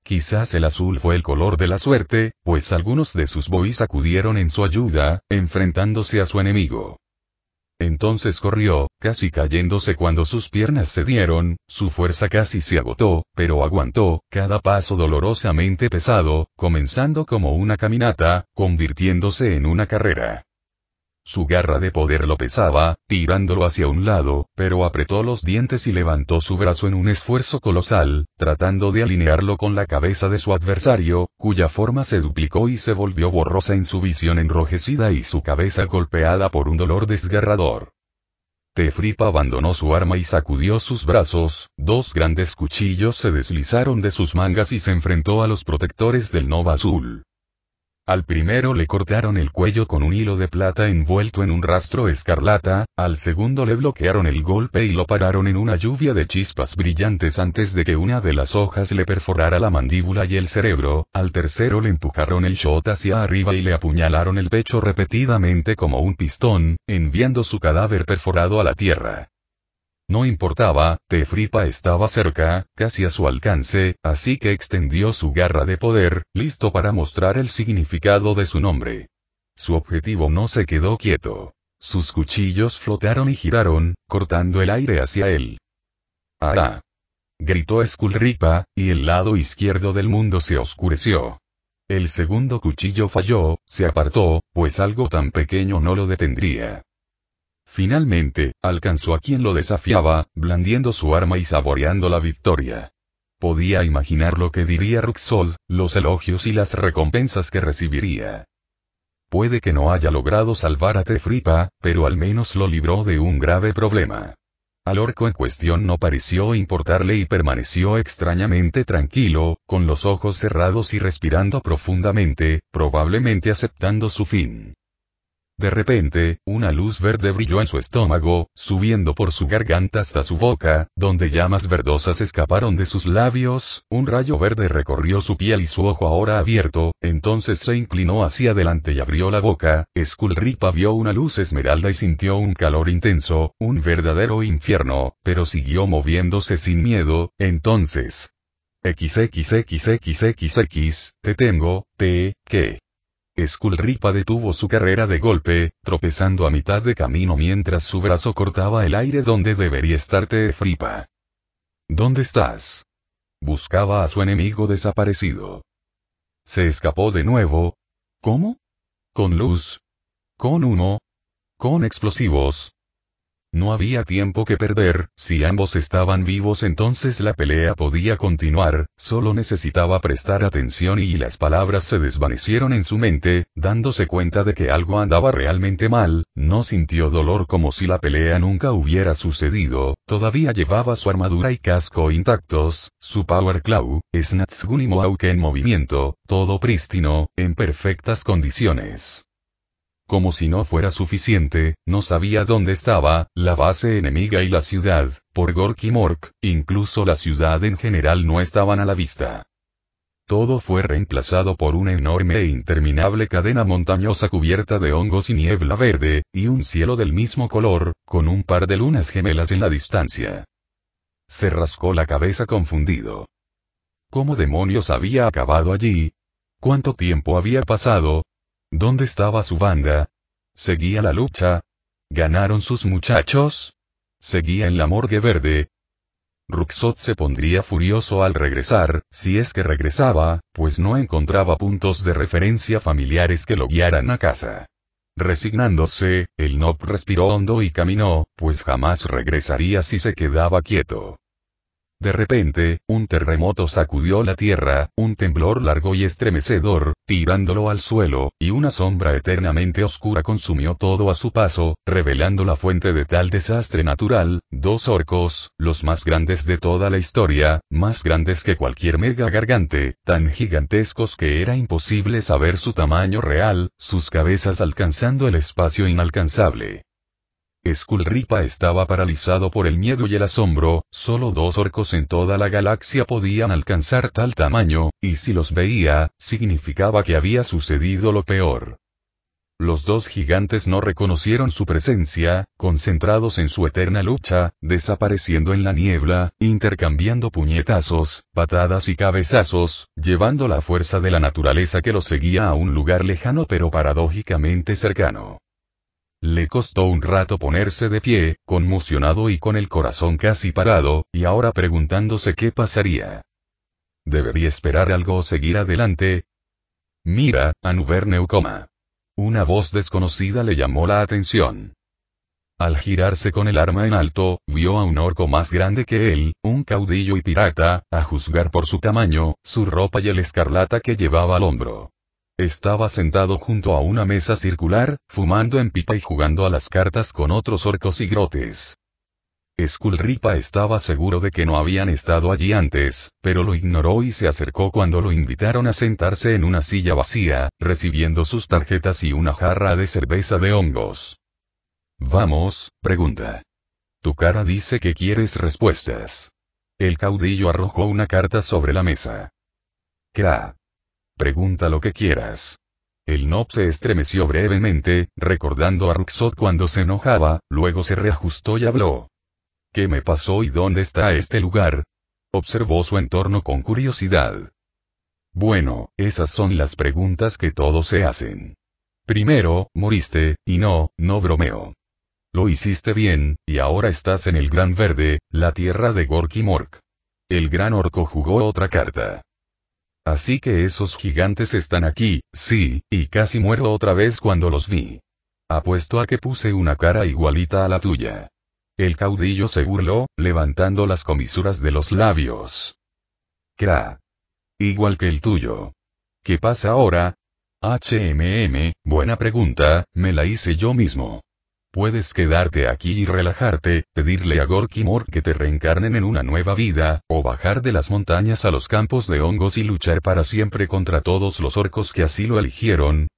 Speaker 1: Quizás el azul fue el color de la suerte, pues algunos de sus boys acudieron en su ayuda, enfrentándose a su enemigo. Entonces corrió, casi cayéndose cuando sus piernas cedieron, su fuerza casi se agotó, pero aguantó, cada paso dolorosamente pesado, comenzando como una caminata, convirtiéndose en una carrera. Su garra de poder lo pesaba, tirándolo hacia un lado, pero apretó los dientes y levantó su brazo en un esfuerzo colosal, tratando de alinearlo con la cabeza de su adversario, cuya forma se duplicó y se volvió borrosa en su visión enrojecida y su cabeza golpeada por un dolor desgarrador. Tefripa abandonó su arma y sacudió sus brazos, dos grandes cuchillos se deslizaron de sus mangas y se enfrentó a los protectores del Nova Azul. Al primero le cortaron el cuello con un hilo de plata envuelto en un rastro escarlata, al segundo le bloquearon el golpe y lo pararon en una lluvia de chispas brillantes antes de que una de las hojas le perforara la mandíbula y el cerebro, al tercero le empujaron el shot hacia arriba y le apuñalaron el pecho repetidamente como un pistón, enviando su cadáver perforado a la tierra. No importaba, Tefripa estaba cerca, casi a su alcance, así que extendió su garra de poder, listo para mostrar el significado de su nombre. Su objetivo no se quedó quieto. Sus cuchillos flotaron y giraron, cortando el aire hacia él. ¡Ah! Gritó Skullripa, y el lado izquierdo del mundo se oscureció. El segundo cuchillo falló, se apartó, pues algo tan pequeño no lo detendría. Finalmente, alcanzó a quien lo desafiaba, blandiendo su arma y saboreando la victoria. Podía imaginar lo que diría Ruxol, los elogios y las recompensas que recibiría. Puede que no haya logrado salvar a Tefripa, pero al menos lo libró de un grave problema. Al orco en cuestión no pareció importarle y permaneció extrañamente tranquilo, con los ojos cerrados y respirando profundamente, probablemente aceptando su fin. De repente, una luz verde brilló en su estómago, subiendo por su garganta hasta su boca, donde llamas verdosas escaparon de sus labios, un rayo verde recorrió su piel y su ojo ahora abierto, entonces se inclinó hacia adelante y abrió la boca. Skullripa vio una luz esmeralda y sintió un calor intenso, un verdadero infierno, pero siguió moviéndose sin miedo. Entonces, XXXXXX, te tengo, ¿qué? Skullripa detuvo su carrera de golpe, tropezando a mitad de camino mientras su brazo cortaba el aire donde debería estar Tefripa. ¿Dónde estás? Buscaba a su enemigo desaparecido. Se escapó de nuevo. ¿Cómo? ¿Con luz? ¿Con humo? ¿Con explosivos? No había tiempo que perder, si ambos estaban vivos entonces la pelea podía continuar, solo necesitaba prestar atención y las palabras se desvanecieron en su mente, dándose cuenta de que algo andaba realmente mal, no sintió dolor como si la pelea nunca hubiera sucedido, todavía llevaba su armadura y casco intactos, su Power Claw, Snatsgun y Mohawk en movimiento, todo prístino, en perfectas condiciones. Como si no fuera suficiente, no sabía dónde estaba, la base enemiga y la ciudad, por Gork y Mork, incluso la ciudad en general no estaban a la vista. Todo fue reemplazado por una enorme e interminable cadena montañosa cubierta de hongos y niebla verde, y un cielo del mismo color, con un par de lunas gemelas en la distancia. Se rascó la cabeza confundido. ¿Cómo demonios había acabado allí? ¿Cuánto tiempo había pasado? ¿Dónde estaba su banda? ¿Seguía la lucha? ¿Ganaron sus muchachos? ¿Seguía en la morgue verde? Ruxot se pondría furioso al regresar, si es que regresaba, pues no encontraba puntos de referencia familiares que lo guiaran a casa. Resignándose, el Nob respiró hondo y caminó, pues jamás regresaría si se quedaba quieto. De repente, un terremoto sacudió la tierra, un temblor largo y estremecedor, tirándolo al suelo, y una sombra eternamente oscura consumió todo a su paso, revelando la fuente de tal desastre natural, dos orcos, los más grandes de toda la historia, más grandes que cualquier mega gargante, tan gigantescos que era imposible saber su tamaño real, sus cabezas alcanzando el espacio inalcanzable. Skullripa estaba paralizado por el miedo y el asombro, solo dos orcos en toda la galaxia podían alcanzar tal tamaño, y si los veía, significaba que había sucedido lo peor. Los dos gigantes no reconocieron su presencia, concentrados en su eterna lucha, desapareciendo en la niebla, intercambiando puñetazos, patadas y cabezazos, llevando la fuerza de la naturaleza que los seguía a un lugar lejano pero paradójicamente cercano. Le costó un rato ponerse de pie, conmocionado y con el corazón casi parado, y ahora preguntándose qué pasaría. ¿Debería esperar algo o seguir adelante? Mira, Anuverneu, Una voz desconocida le llamó la atención. Al girarse con el arma en alto, vio a un orco más grande que él, un caudillo y pirata, a juzgar por su tamaño, su ropa y el escarlata que llevaba al hombro. Estaba sentado junto a una mesa circular, fumando en pipa y jugando a las cartas con otros orcos y grotes. Skullripa estaba seguro de que no habían estado allí antes, pero lo ignoró y se acercó cuando lo invitaron a sentarse en una silla vacía, recibiendo sus tarjetas y una jarra de cerveza de hongos. Vamos, pregunta. Tu cara dice que quieres respuestas. El caudillo arrojó una carta sobre la mesa. Kra. Pregunta lo que quieras. El Nob se estremeció brevemente, recordando a Ruxod cuando se enojaba, luego se reajustó y habló. ¿Qué me pasó y dónde está este lugar? Observó su entorno con curiosidad. Bueno, esas son las preguntas que todos se hacen. Primero, moriste, y no bromeo. Lo hiciste bien, y ahora estás en el Gran Verde, la tierra de Gorky Mork. El gran orco jugó otra carta. Así que esos gigantes están aquí, sí, y casi muero otra vez cuando los vi. Apuesto a que puse una cara igualita a la tuya. El caudillo se burló, levantando las comisuras de los labios. Kra. Igual que el tuyo. ¿Qué pasa ahora? Buena pregunta, me la hice yo mismo. Puedes quedarte aquí y relajarte, pedirle a Gorky Mork que te reencarnen en una nueva vida, o bajar de las montañas a los campos de hongos y luchar para siempre contra todos los orcos que así lo eligieron.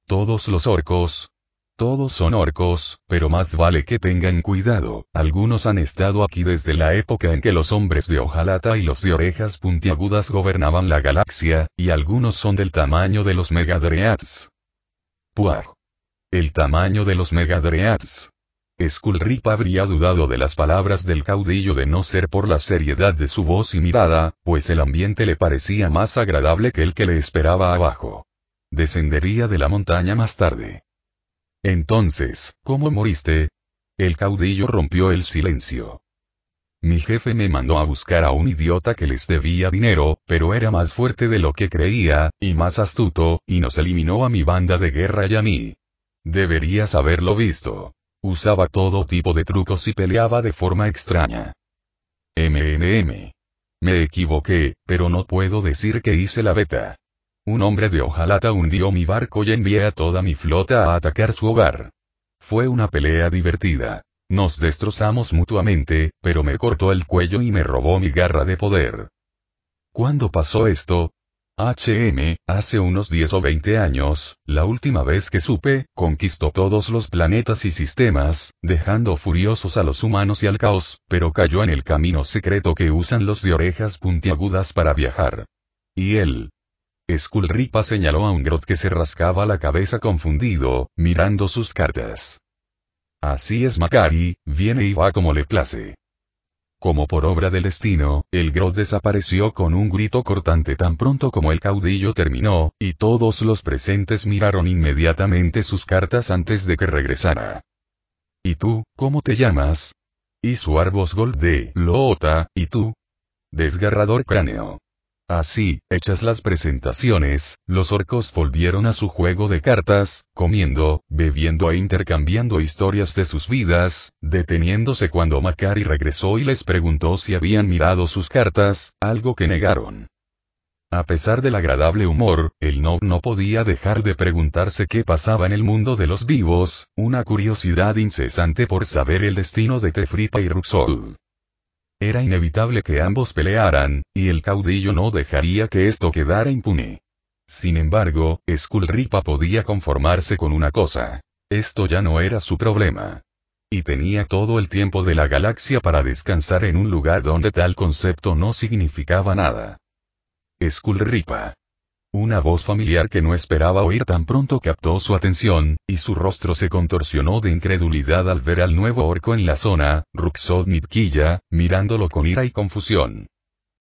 Speaker 1: ¿Todos los orcos? Todos son orcos, pero más vale que tengan cuidado, algunos han estado aquí desde la época en que los hombres de hojalata y los de orejas puntiagudas gobernaban la galaxia, y algunos son del tamaño de los megadreads. Puah. El tamaño de los megadreads. Skullripa habría dudado de las palabras del caudillo de no ser por la seriedad de su voz y mirada, pues el ambiente le parecía más agradable que el que le esperaba abajo. Descendería de la montaña más tarde. Entonces, ¿cómo moriste? El caudillo rompió el silencio. Mi jefe me mandó a buscar a un idiota que les debía dinero, pero era más fuerte de lo que creía, y más astuto, y nos eliminó a mi banda de guerra y a mí. Deberías haberlo visto. Usaba todo tipo de trucos y peleaba de forma extraña. Me equivoqué, pero no puedo decir que hice la beta. Un hombre de hojalata hundió mi barco y envié a toda mi flota a atacar su hogar. Fue una pelea divertida. Nos destrozamos mutuamente, pero me cortó el cuello y me robó mi garra de poder. ¿Cuándo pasó esto? Hace unos 10 o 20 años, la última vez que supe, conquistó todos los planetas y sistemas, dejando furiosos a los humanos y al caos, pero cayó en el camino secreto que usan los de orejas puntiagudas para viajar. Y él. Skullripa señaló a un Groth que se rascaba la cabeza confundido, mirando sus cartas. Así es Makari, viene y va como le place. Como por obra del destino, el Groth desapareció con un grito cortante tan pronto como el caudillo terminó, y todos los presentes miraron inmediatamente sus cartas antes de que regresara. ¿Y tú, cómo te llamas? Y su Arbosgold de Loota, ¿y tú? Desgarrador cráneo. Así, hechas las presentaciones, los orcos volvieron a su juego de cartas, comiendo, bebiendo e intercambiando historias de sus vidas, deteniéndose cuando Makari regresó y les preguntó si habían mirado sus cartas, algo que negaron. A pesar del agradable humor, el Nob no podía dejar de preguntarse qué pasaba en el mundo de los vivos, una curiosidad incesante por saber el destino de Tefripa y Ruxol. Era inevitable que ambos pelearan, y el caudillo no dejaría que esto quedara impune. Sin embargo, Skullripa podía conformarse con una cosa. Esto ya no era su problema. Y tenía todo el tiempo de la galaxia para descansar en un lugar donde tal concepto no significaba nada. Skullripa. Una voz familiar que no esperaba oír tan pronto captó su atención, y su rostro se contorsionó de incredulidad al ver al nuevo orco en la zona, Ruxod Midkilla, mirándolo con ira y confusión.